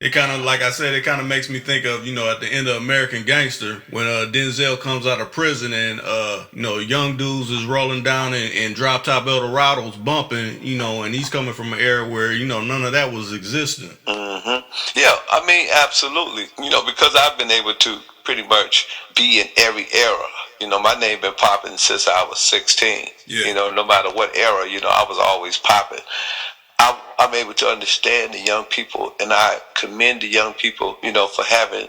It kind of, like I said, it kind of makes me think of, at the end of American Gangster when Denzel comes out of prison and, young dudes is rolling down and drop top Eldorado's bumping, and he's coming from an era where, none of that was existing. Yeah, I mean, absolutely. Because I've been able to pretty much be in every era. My name been popping since I was 16. Yeah. No matter what era, I was always popping. I'm able to understand the young people, and I commend the young people, for having,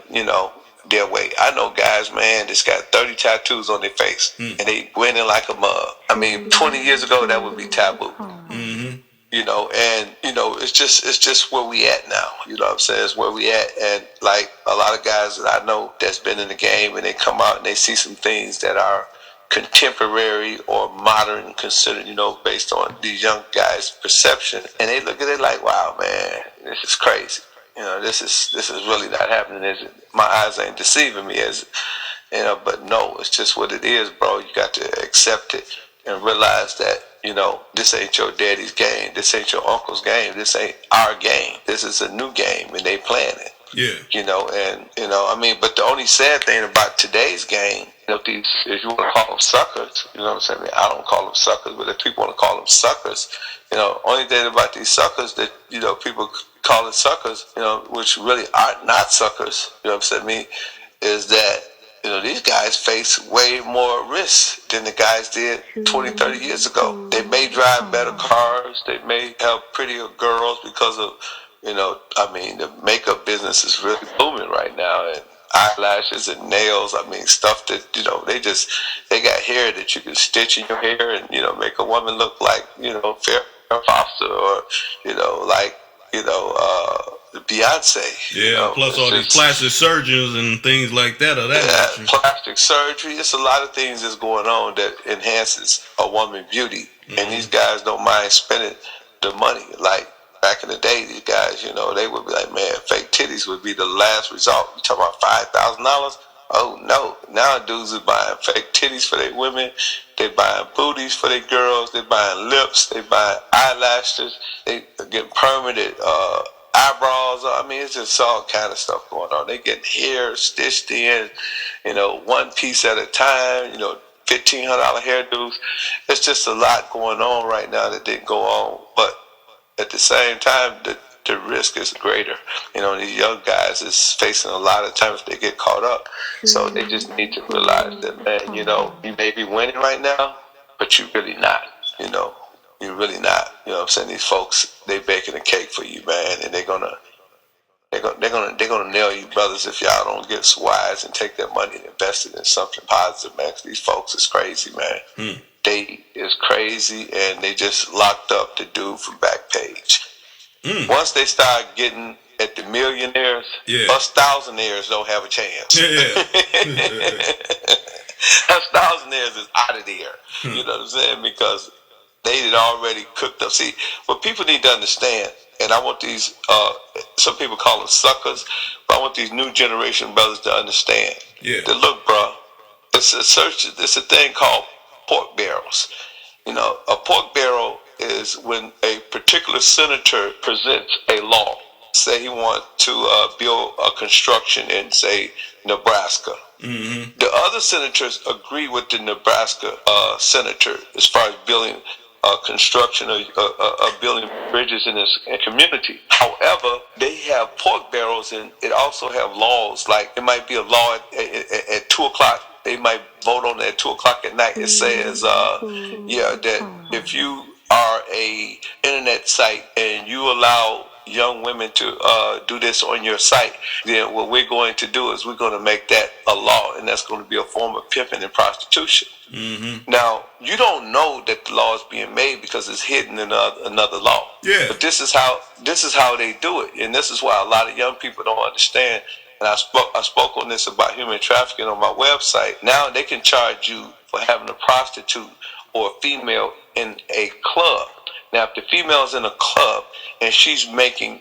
their way. I know guys, man, that's got 30 tattoos on their face, and they winning like a mug. I mean, 20 years ago, that would be taboo. Mm-hmm. It's just where we at now. You know what I'm saying? It's where we at. And like a lot of guys that I know that's been in the game, and they come out and they see some things that are contemporary or modern considered, based on these young guys' perception, and they look at it like, wow, man, this is crazy. This is really not happening. My eyes ain't deceiving me, but no, it's just what it is, bro. You got to accept it and realize that, this ain't your daddy's game. This ain't your uncle's game. This ain't our game. This is a new game, and they playing it. Yeah. But the only sad thing about today's game, these, if you want to call them suckers, you know what I'm saying? I don't call them suckers, but if people want to call them suckers, only thing about these suckers that, people call it suckers, which really are not suckers, you know what I'm saying, is that, these guys face way more risk than the guys did 20, 30 years ago. They may drive better cars. They may have prettier girls because of, the makeup business is really booming right now. And eyelashes and nails, stuff that, they got hair that you can stitch in your hair and, make a woman look like, Farrah Fawcett or, Beyonce. Yeah, plus all these plastic surgeons and things like that. Plastic surgery. It's a lot of things that's going on that enhances a woman's beauty. Mm-hmm. And these guys don't mind spending the money. Like back in the day, these guys, they would be like, man, fake titties would be the last result. You talking about $5,000? Oh, no. Now dudes are buying fake titties for their women. They buying booties for their girls. They buying lips. They buying eyelashes. They get permanent eyebrows. It's just all kind of stuff going on. They getting hair stitched in, one piece at a time, $1,500 hairdos. It's just a lot going on right now that didn't go on. But at the same time, the risk is greater. These young guys is facing a lot of times they get caught up. So they just need to realize that, man, you may be winning right now, but you're really not, You're really not. You know what I'm saying? These folks, they baking a cake for you, man, and they're gonna nail you, brothers, if y'all don't get wise and take that money and invest it in something positive, man. 'Cause these folks is crazy, man. They is crazy, and they just locked up the dude from Backpage. Once they start getting at the millionaires, us thousandaires don't have a chance. Us thousandaires is out of there. You know what I'm saying? Because they had already cooked up. See, what people need to understand, and I want these, some people call them suckers, but I want these new generation brothers to understand. That look, bro, it's a thing called pork barrels. A pork barrel is when a particular senator presents a law. Say he wants to build a construction in, say, Nebraska. Mm-hmm. The other senators agree with the Nebraska senator as far as building construction of building bridges in this community. However, they have pork barrels, and it also have laws. Like it might be a law at 2 o'clock. They might vote on it at 2 o'clock at night. It says, that if you are a internet site and you allow young women to do this on your site, then what we're going to do is we're going to make that a law, and that's going to be a form of pimping and prostitution. Mm-hmm. Now, you don't know that the law is being made because it's hidden in another law. Yeah. But this is how they do it, and this is why a lot of young people don't understand. And I spoke on this about human trafficking on my website. Now they can charge you for having a prostitute or a female in a club. Now, if the female's in a club and she's making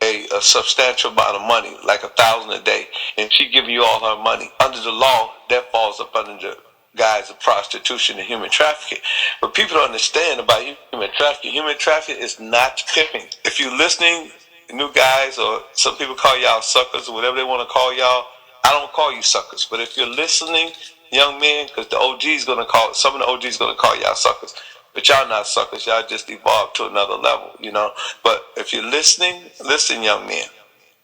a substantial amount of money, like $1,000 a day, and she giving you all her money, under the law, that falls up under the guise of prostitution and human trafficking. But people don't understand about human trafficking. Human trafficking is not pimping. If you're listening new guys, or some people call y'all suckers or whatever they want to call y'all. I don't call you suckers, but if you're listening, young men, because the OG's gonna call, some of the OG's gonna call y'all suckers, but y'all not suckers. Y'all just evolved to another level, you know. But if you're listening, listen, young men.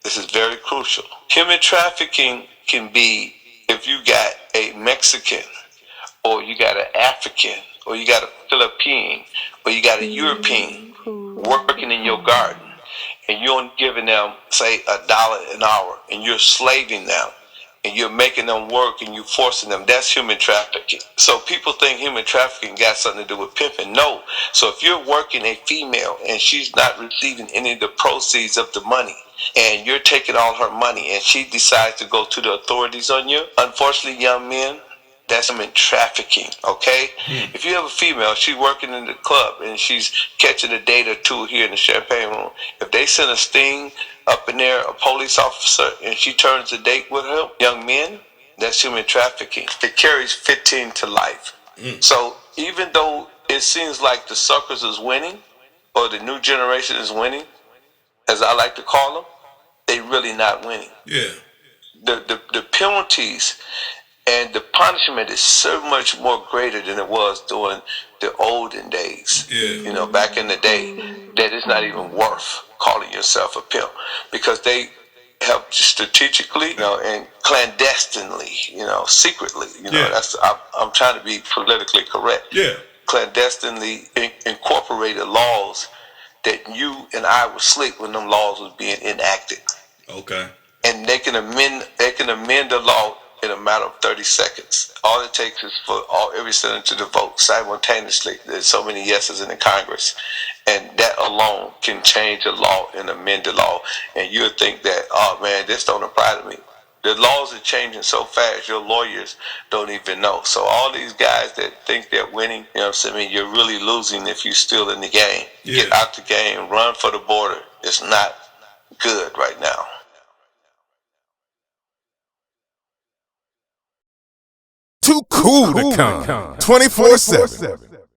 This is very crucial. Human trafficking can be if you got a Mexican, or you got an African, or you got a Philippine, or you got a European working in your garden, and you're giving them, say, $1 an hour, and you're slaving them, and you're making them work, and you're forcing them. That's human trafficking. So people think human trafficking got something to do with pimping. No. So if you're working a female and she's not receiving any of the proceeds of the money, and you're taking all her money, and she decides to go to the authorities on you, unfortunately, young men, that's human trafficking, okay? If you have a female, she's working in the club, and she's catching a date or two here in the champagne room. If they send a sting up in there, a police officer, and she turns a date with him, young men, that's human trafficking. It carries 15 to life. So even though it seems like the suckers is winning, or the new generation is winning, as I like to call them, they really not winning. Yeah. The penalties and the punishment is so much more greater than it was during the olden days. Yeah. You know, back in the day, that it's not even worth calling yourself a pimp, because they help strategically, you know, and clandestinely, you know, secretly. You know, that's I'm trying to be politically correct. Yeah. Clandestinely incorporated laws that you and I was asleep when them laws was being enacted. Okay. And they can amend the law in a matter of 30 seconds. All it takes is for every senator to vote simultaneously. There's so many yeses in the Congress, and that alone can change a law and amend the law. And you'll think that, oh man, this don't apply to me. The laws are changing so fast, your lawyers don't even know. So all these guys that think they're winning, you know what I'm saying, you're really losing if you're still in the game. Yeah. Get out the game, run for the border. It's not good right now. Too cool to come 24/7.